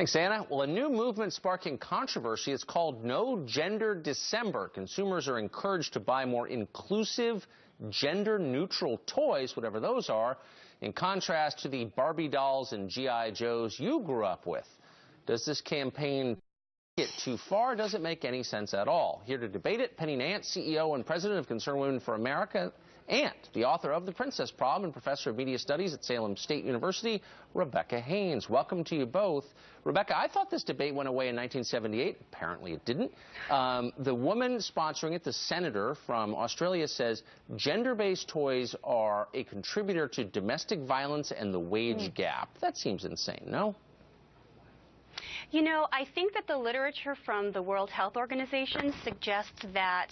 Thanks, Anna. Well, a new movement sparking controversy is called No Gender December. Consumers are encouraged to buy more inclusive, gender-neutral toys, whatever those are, in contrast to the Barbie dolls and G.I. Joes you grew up with. Does this campaign get too far? Does it make any sense at all? Here to debate it, Penny Nance, CEO and President of Concerned Women for America, and the author of The Princess Problem and Professor of Media Studies at Salem State University, Rebecca Hains. Welcome to you both. Rebecca, I thought this debate went away in 1978. Apparently it didn't. The woman sponsoring it, the senator from Australia, says gender-based toys are a contributor to domestic violence and the wage gap. That seems insane, no? You know, I think that the literature from the World Health Organization suggests that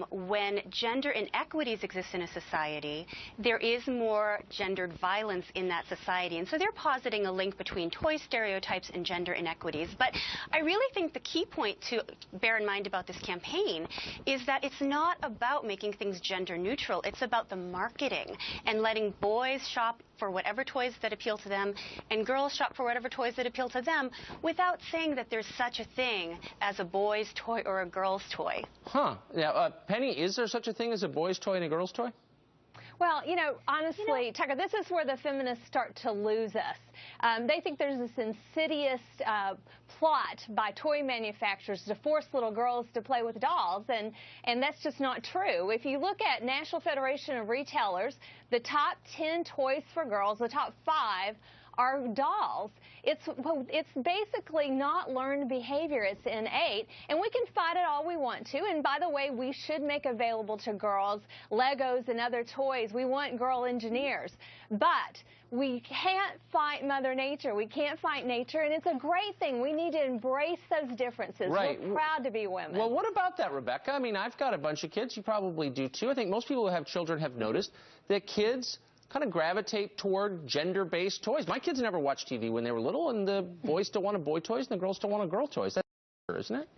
when gender inequities exist in a society, there is more gendered violence in that society. And so they're positing a link between toy stereotypes and gender inequities. But I really think the key point to bear in mind about this campaign is that it's not about making things gender neutral. It's about the marketing and letting boys shop for whatever toys that appeal to them and girls shop for whatever toys that appeal to them, without saying that there's such a thing as a boy's toy or a girl's toy. Huh. Now, Penny, is there such a thing as a boy's toy and a girl's toy? Well, honestly, Tucker, this is where the feminists start to lose us. They think there's this insidious plot by toy manufacturers to force little girls to play with dolls, and that's just not true. If you look at National Federation of Retailers, the top 10 toys for girls, the top 5 are dolls. It's basically not learned behavior. It's innate, and we can fight it all we want to. And by the way, we should make available to girls Legos and other toys. We want girl engineers, but we can't fight Mother Nature. We can't fight nature, and it's a great thing. We need to embrace those differences. Right. We're proud to be women. Well, what about that, Rebecca? I mean, I've got a bunch of kids. You probably do too. I think most people who have children have noticed that kids kind of gravitate toward gender-based toys. My kids never watched TV when they were little, and the boys still wanted boy toys and the girls still wanted girl toys. That's, isn't it?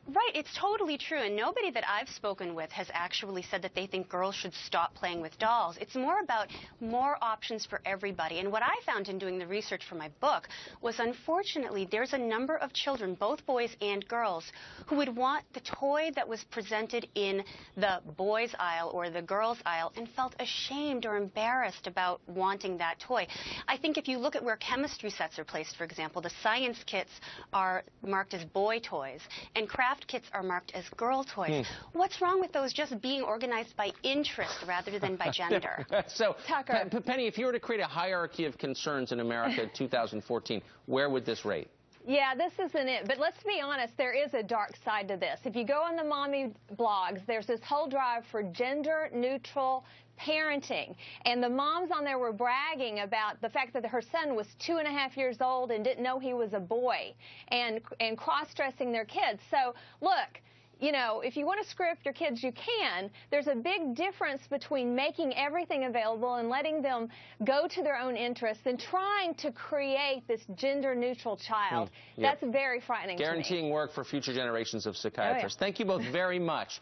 Right, it's totally true, and nobody that I've spoken with has actually said that they think girls should stop playing with dolls. It's more about more options for everybody, and what I found in doing the research for my book was, unfortunately, there's a number of children, both boys and girls, who would want the toy that was presented in the boys' aisle or the girls' aisle and felt ashamed or embarrassed about wanting that toy. I think if you look at where chemistry sets are placed, for example, the science kits are marked as boy toys, and craft kits are marked as girl toys. What's wrong with those just being organized by interest rather than by gender? So, Tucker, Penny, if you were to create a hierarchy of concerns in America in 2014, where would this rate? Yeah, this isn't it. But let's be honest, there is a dark side to this. If you go on the mommy blogs, there's this whole drive for gender-neutral parenting. And the moms on there were bragging about the fact that her son was 2.5 years old and didn't know he was a boy, and cross-dressing their kids. So, look, if you want to screw up your kids, you can. There's a big difference between making everything available and letting them go to their own interests and trying to create this gender-neutral child. That's very frightening to me. Guaranteeing work for future generations of psychiatrists. Thank you both very much.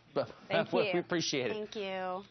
Thank you. We appreciate it. Thank you.